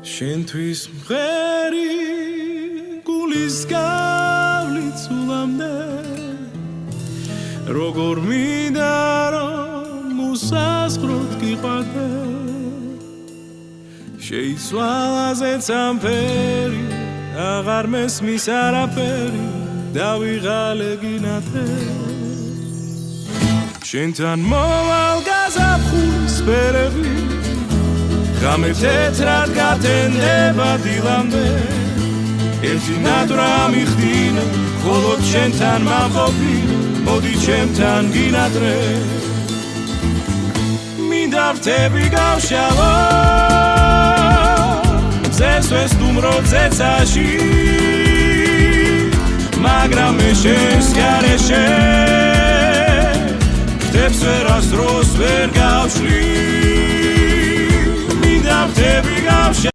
შენთვის მღერი გულის გავლით სულამდე როგორ მინდა რომ უსასყროდ გიყვარდე შეიცვალაზეც ამფერი აღარ მესმის არაფერი დავიღალე გინათრე შენთან მოვალ გაზაფხულის ფერები ღამე თეთრად გათენდება დილამდე ერთი ნატრა მიხდინა მხოლოდ შენთან მამყოფინა მოდი ჩემთან გინადრე მინდა რთები გავშალო მზესვეს დუმრო ძეცაში მაგრამ მე შენს გარეშე რთებს ვერასდროს ვერ გავშლი მინდა რთები გავშალო